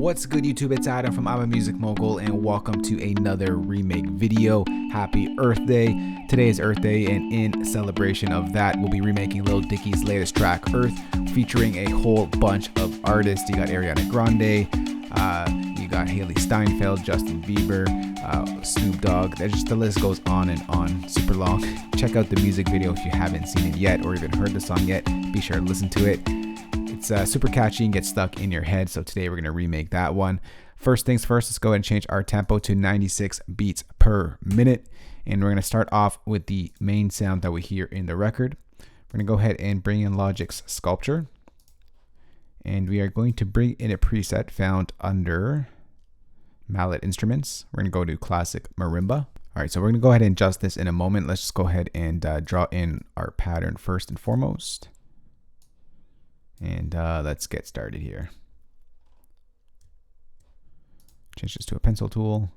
What's good, YouTube? It's Adam from I'm a Music Mogul, and welcome to another remake video. Happy Earth Day. Today is Earth Day, and in celebration of that, we'll be remaking Lil Dicky's latest track, Earth, featuring a whole bunch of artists. You got Ariana Grande, you got Haley Steinfeld, Justin Bieber, Snoop Dogg. The list goes on and on, super long. Check out the music video if you haven't seen it yet or even heard the song yet. Be sure to listen to it. It's super catchy and gets stuck in your head, so today we're going to remake that one. First things first, let's go ahead and change our tempo to 96 beats per minute, and we're going to start off with the main sound that we hear in the record. We're going to go ahead and bring in Logic's Sculpture, and we are going to bring in a preset found under Mallet Instruments. We're going to go to Classic Marimba. All right, so we're going to go ahead and adjust this in a moment. Let's just go ahead and draw in our pattern first and foremost. And let's get started here. Change this to a pencil tool.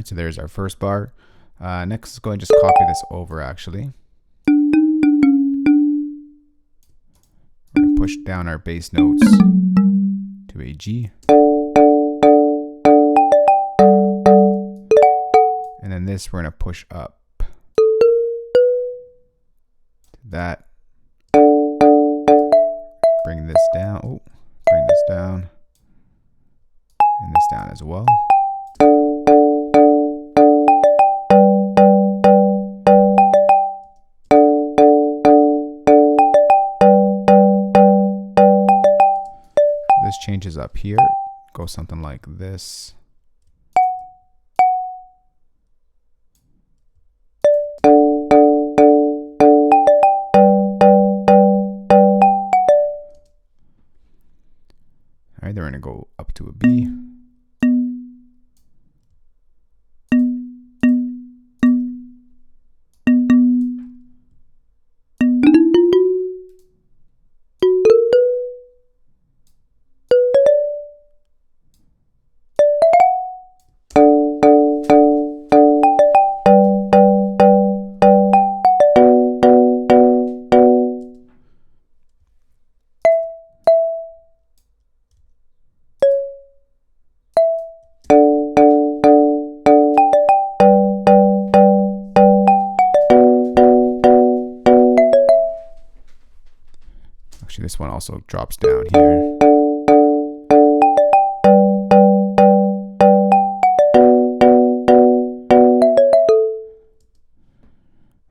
So there's our first bar. Next, let's go ahead and just copy this over actually. We're going to push down our bass notes to a G. And then this we're going to push up to that. Bring this down. Oh, bring this down. And this down as well. Changes up here, go something like this. All right, then we're gonna go up to a B. Actually, this one also drops down here.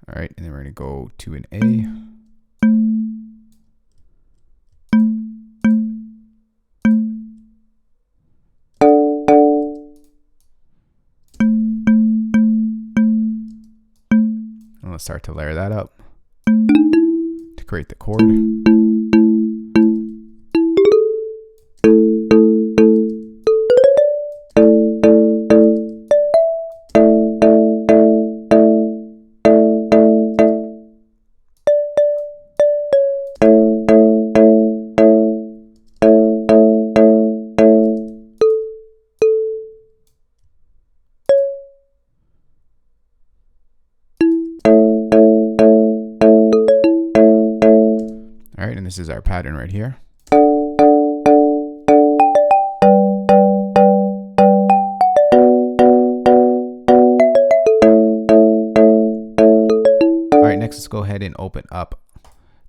All right, and then we're going to go to an A. And let's start to layer that up to create the chord. All right, and this is our pattern right here. All right, next let's go ahead and open up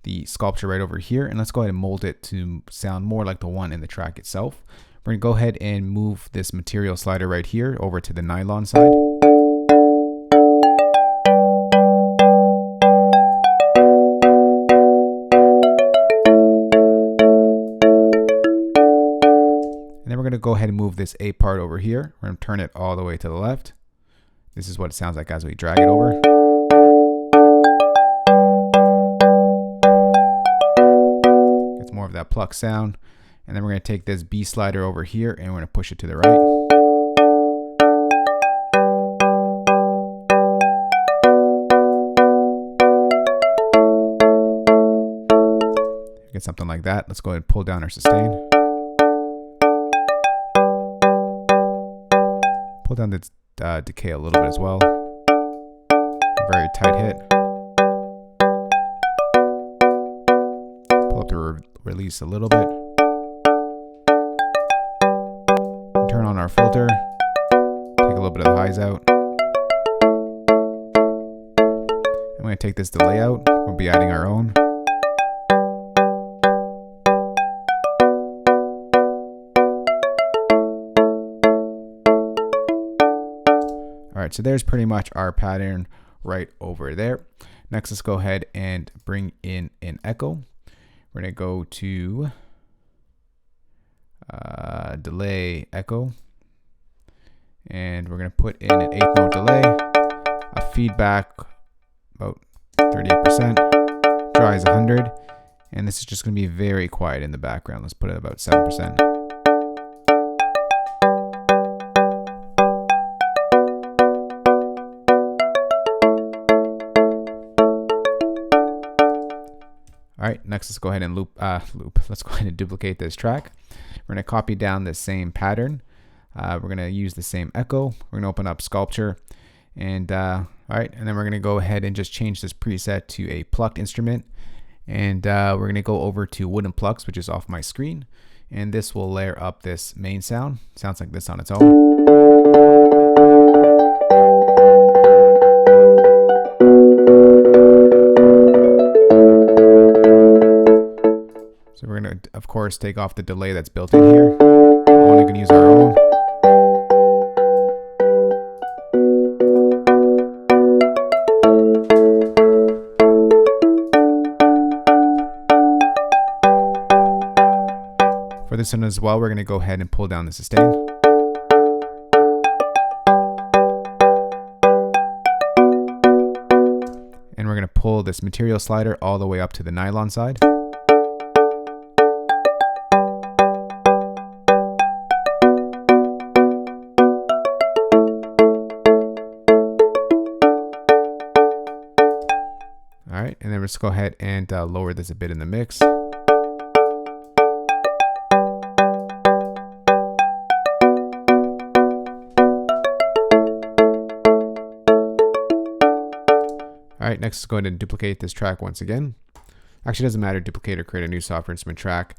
the sculpture right over here, and let's go ahead and mold it to sound more like the one in the track itself. We're gonna go ahead and move this material slider right here over to the nylon side. ahead and move this A part over here. We're going to turn it all the way to the left. This is what it sounds like as we drag it over. Gets more of that pluck sound. And then we're going to take this B slider over here and we're going to push it to the right. Get something like that. Let's go ahead and pull down our sustain. Pull down the decay a little bit as well. A very tight hit. Pull up the release a little bit. Turn on our filter. Take a little bit of the highs out. I'm going to take this delay out. We'll be adding our own. Alright, so there's pretty much our pattern right over there. Next, let's go ahead and bring in an echo. We're going to go to delay echo. And we're going to put in an 8th note delay, a feedback about 38%, dry is 100, and this is just going to be very quiet in the background. Let's put it about 7%. All right, next let's go ahead and let's go ahead and duplicate this track. We're going to copy down the same pattern. We're going to use the same echo. We're going to open up sculpture, and all right, and then we're going to go ahead and just change this preset to a plucked instrument, and we're going to go over to wooden plucks, which is off my screen, and this will layer up this main sound. Sounds like this on its own. So we're going to, of course, take off the delay that's built in here. We're only going to use our own. For this one as well, we're going to go ahead and pull down the sustain. And we're going to pull this material slider all the way up to the nylon side. All right, and then let's go ahead and lower this a bit in the mix. All right, next let's go ahead and duplicate this track once again. Actually, it doesn't matter, duplicate or create a new software instrument track.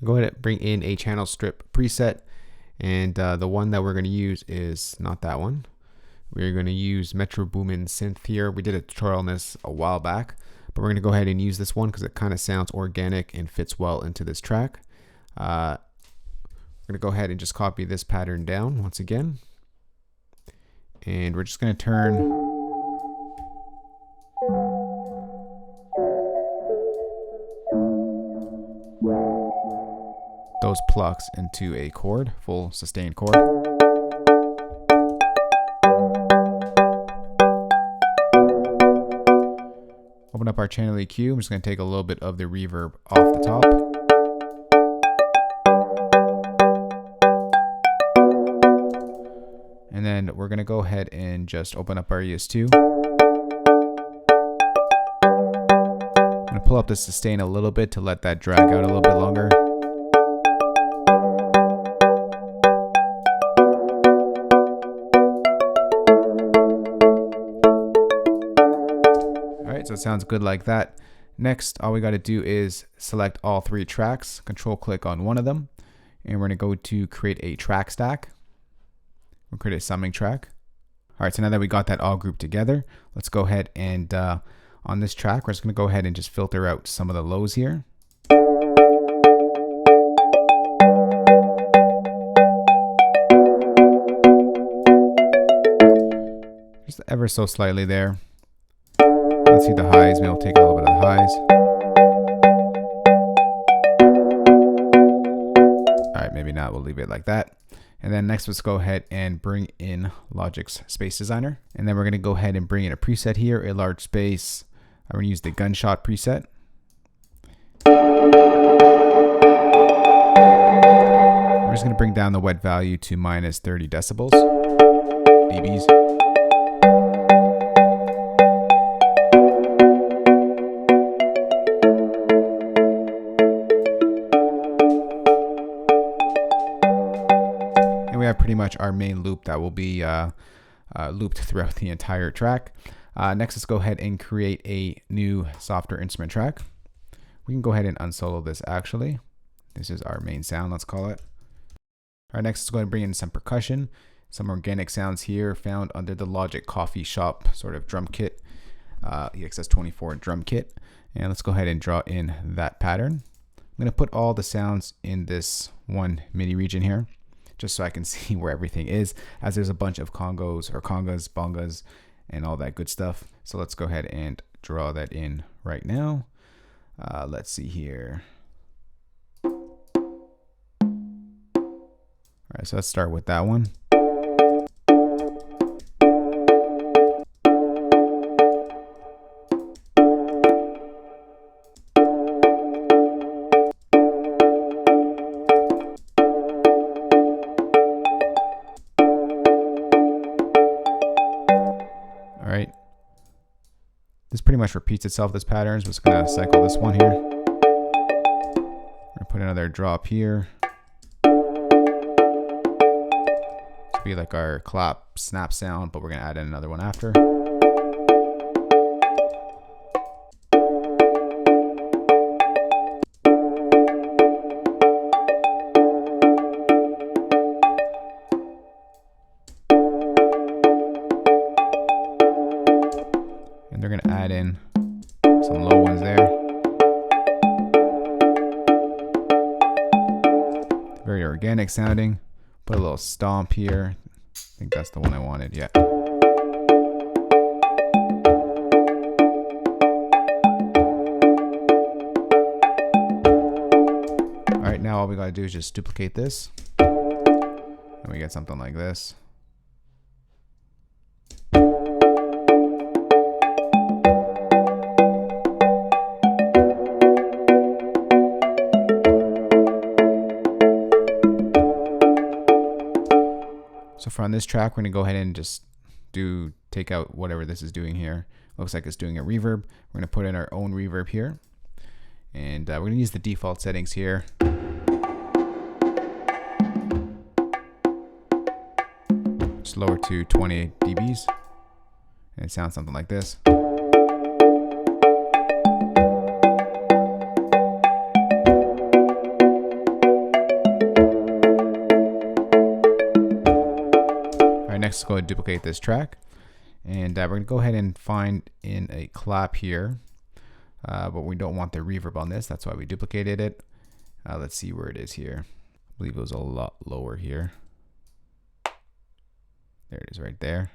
Go ahead and bring in a channel strip preset, and the one that we're going to use is not that one. We're going to use Metro Boomin synth here. We did a tutorial on this a while back, but we're going to go ahead and use this one because it kind of sounds organic and fits well into this track. We're going to go ahead and just copy this pattern down once again, and we're just going to turn those plucks into a chord, full sustained chord. Open up our channel EQ. I'm just going to take a little bit of the reverb off the top. And then we're going to go ahead and just open up our ES2. I'm going to pull up the sustain a little bit to let that drag out a little bit longer. So it sounds good like that. Next, all we got to do is select all 3 tracks, control click on one of them, and we're going to go to create a track stack. We'll create a summing track. All right, so now that we got that all grouped together, let's go ahead and on this track, we're just going to go ahead and just filter out some of the lows here. Just ever so slightly there. Let's see the highs. Maybe we'll take a little bit of the highs. All right, maybe not. We'll leave it like that. And then next, let's go ahead and bring in Logic's Space Designer. And then we're going to go ahead and bring in a preset here, a large space. I'm going to use the gunshot preset. I'm just going to bring down the wet value to minus 30 decibels, dBs. We have pretty much our main loop that will be looped throughout the entire track. Next, let's go ahead and create a new softer instrument track. We can go ahead and unsolo this actually. This is our main sound, let's call it. All right, next let's go ahead and bring in some percussion, some organic sounds here found under the Logic Coffee Shop sort of drum kit, EXS24 drum kit. And let's go ahead and draw in that pattern. I'm gonna put all the sounds in this one MIDI region here, just so I can see where everything is, as there's a bunch of congas, bongas, and all that good stuff. So let's go ahead and draw that in right now. Let's see here. All right, so let's start with that one. This pretty much repeats itself, this pattern. So I'm just gonna cycle this one here. We're gonna put another drop here. This will be like our clap snap sound, but we're gonna add in another one after. They're going to add in some low ones there. Very organic sounding. Put a little stomp here. I think that's the one I wanted. Yeah. All right, now all we got to do is just duplicate this. And we get something like this. So for on this track, we're gonna go ahead and just take out whatever this is doing here. Looks like it's doing a reverb. We're gonna put in our own reverb here. And we're gonna use the default settings here. Just lower to 28 dBs. And it sounds something like this. Next, go ahead and duplicate this track, and we're gonna go ahead and find in a clap here, but we don't want the reverb on this. That's why we duplicated it. Let's see where it is here. I believe it was a lot lower here. There it is, right there.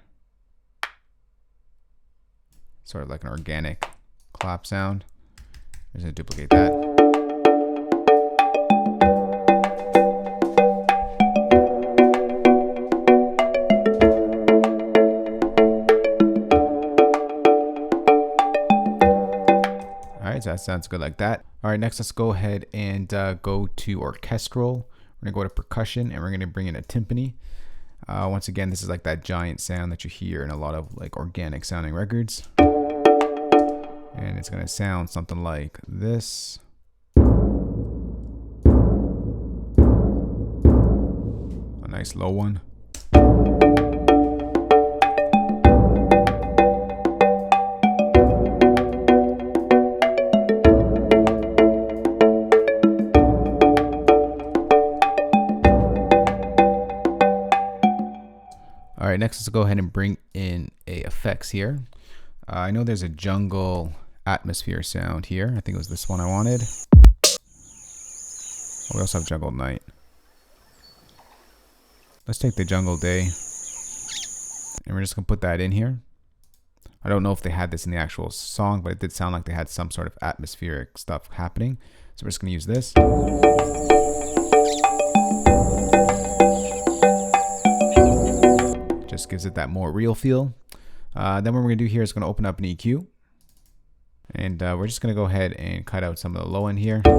Sort of like an organic clap sound. I'm just gonna duplicate that. So that sounds good like that. All right, next let's go ahead and go to orchestral. We're gonna go to percussion and we're gonna bring in a timpani. Once again, this is like that giant sound that you hear in a lot of like organic sounding records. And it's gonna sound something like this. A nice low one. All right, next let's go ahead and bring in a effects here. I know there's a jungle atmosphere sound here. I think it was this one I wanted. Oh, we also have jungle night. Let's take the jungle day. And we're just gonna put that in here. I don't know if they had this in the actual song, but it did sound like they had some sort of atmospheric stuff happening. So we're just gonna use this. Just gives it that more real feel. Then what we're going to do here is going to open up an EQ. And we're just going to go ahead and cut out some of the low end here. And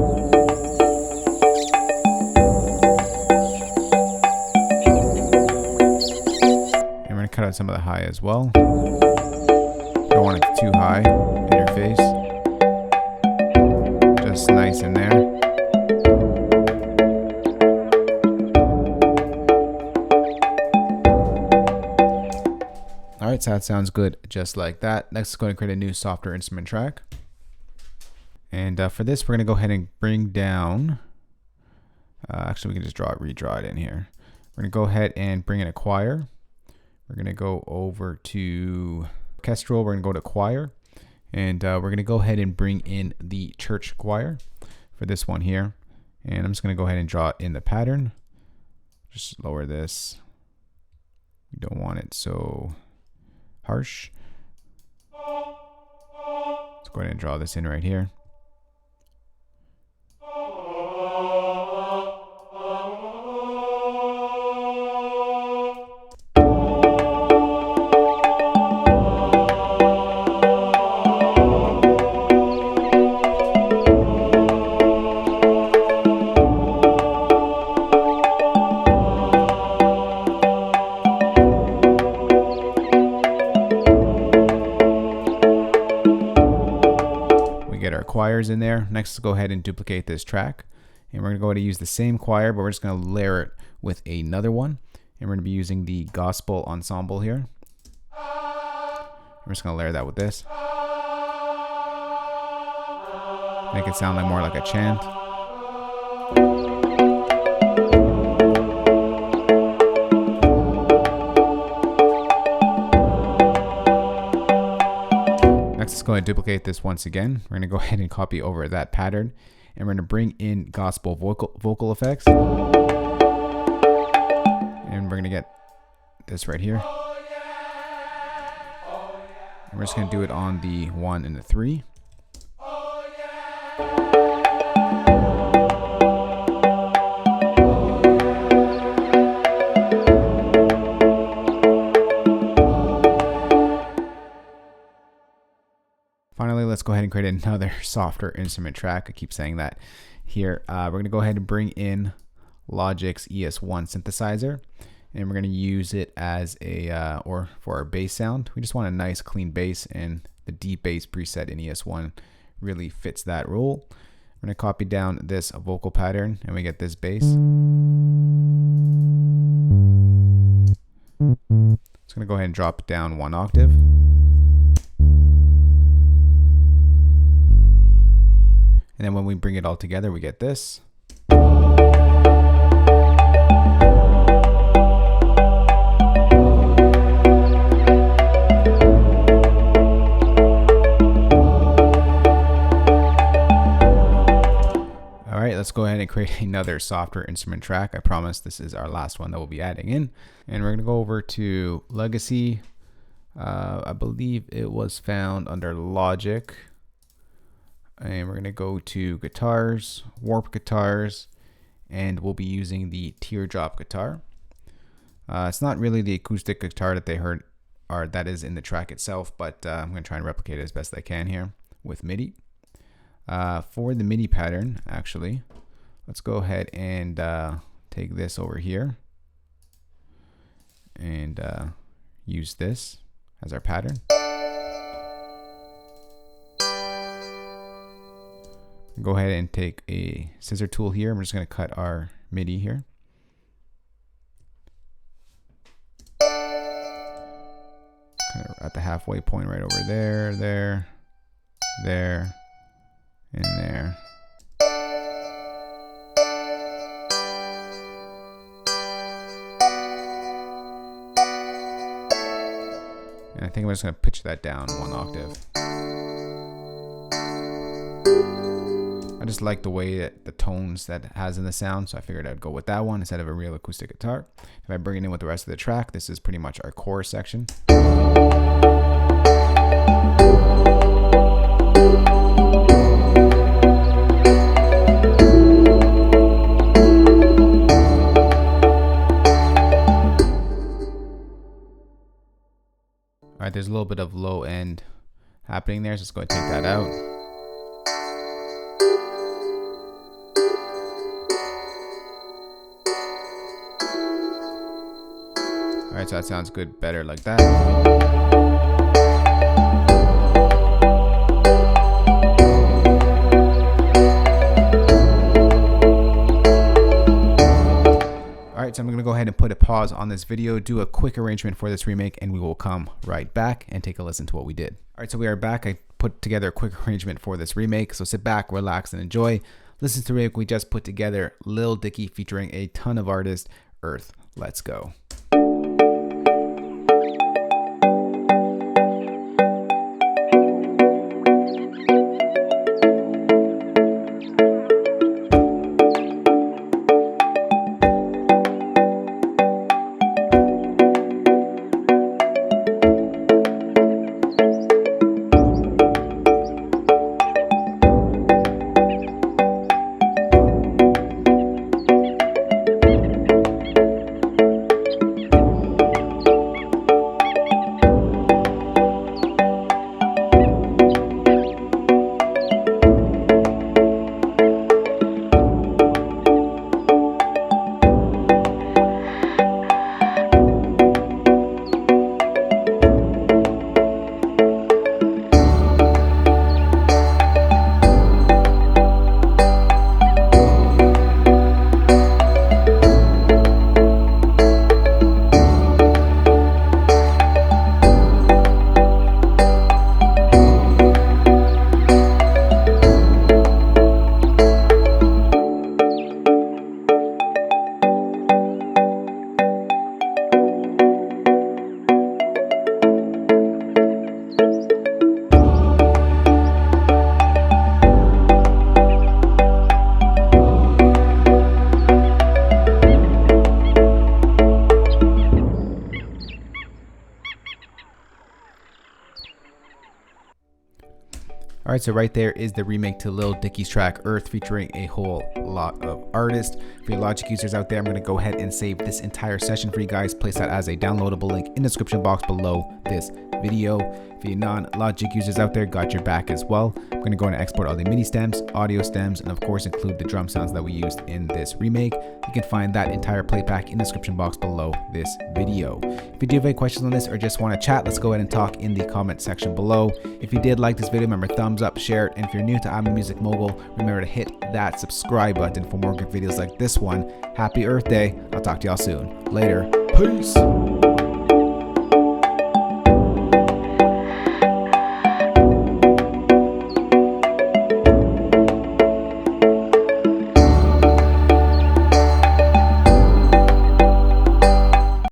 we're going to cut out some of the high as well. Don't want it too high in your face. Just nice in there. Alright, so that sounds good just like that. Next, let's go ahead and create a new softer instrument track. And for this, we're going to go ahead and bring down, actually we can just redraw it in here. We're going to go ahead and bring in a choir. We're going to go over to orchestral, we're going to go to choir. And we're going to go ahead and bring in the church choir for this one here. And I'm just going to go ahead and draw it in the pattern. Just lower this. We don't want it so harsh. Let's go ahead and draw this in right here. Choirs in there. Next, let's go ahead and duplicate this track, and we're going to go ahead and use the same choir, but we're just going to layer it with another one, and we're going to be using the gospel ensemble here. We're just going to layer that with this, make it sound like more like a chant. Let's go ahead and duplicate this once again. We're going to go ahead and copy over that pattern, and we're going to bring in gospel vocal effects, and we're going to get this right here. And we're just going to do it on the 1 and the 3. Finally, let's go ahead and create another softer instrument track. I keep saying that here. We're going to go ahead and bring in Logic's ES1 synthesizer, and we're going to use it as a, or for our bass sound. We just want a nice clean bass, and the deep bass preset in ES1 really fits that role. We're going to copy down this vocal pattern, and we get this bass. It's going to go ahead and drop it down 1 octave. And then when we bring it all together, we get this. All right, let's go ahead and create another softer instrument track. I promise this is our last one that we'll be adding in. And we're gonna go over to Legacy. I believe it was found under Logic. And we're going to go to guitars, warp guitars, and we'll be using the teardrop guitar. It's not really the acoustic guitar that they heard, or that is in the track itself, but I'm going to try and replicate it as best I can here with MIDI. For the MIDI pattern, actually, let's go ahead and take this over here and use this as our pattern. Go ahead and take a scissor tool here. I'm just going to cut our MIDI here. Kind of at the halfway point right over there, there, and there. And I think I'm just going to pitch that down 1 octave. I just like the way that the tones that it has in the sound, so I figured I'd go with that one instead of a real acoustic guitar. If I bring it in with the rest of the track, this is pretty much our chorus section. a little bit of low end happening there, so let's go ahead and take that out. Alright, so that sounds good, better like that. Alright, so I'm going to go ahead and put a pause on this video, do a quick arrangement for this remake, and we will come right back and take a listen to what we did. Alright, so we are back. I put together a quick arrangement for this remake, so sit back, relax, and enjoy. Listen to the remake we just put together, Lil Dicky featuring a ton of artists, Earth. Let's go. Alright, so right there is the remake to Lil Dicky's track Earth, featuring a whole lot of artists. For your Logic users out there, I'm going to go ahead and save this entire session for you guys. Place that as a downloadable link in the description box below this video. For you non-Logic users out there, got your back as well. I'm going to go and export all the MIDI stems, audio stems, and of course include the drum sounds that we used in this remake. You can find that entire playback in the description box below this video. If you do have any questions on this or just want to chat, let's go ahead and talk in the comment section below. If you did like this video, remember thumbs up, share it, and if you're new to IAMM Music Mogul, remember to hit that subscribe button for more good videos like this one. Happy Earth Day. I'll talk to y'all soon. Later. Peace.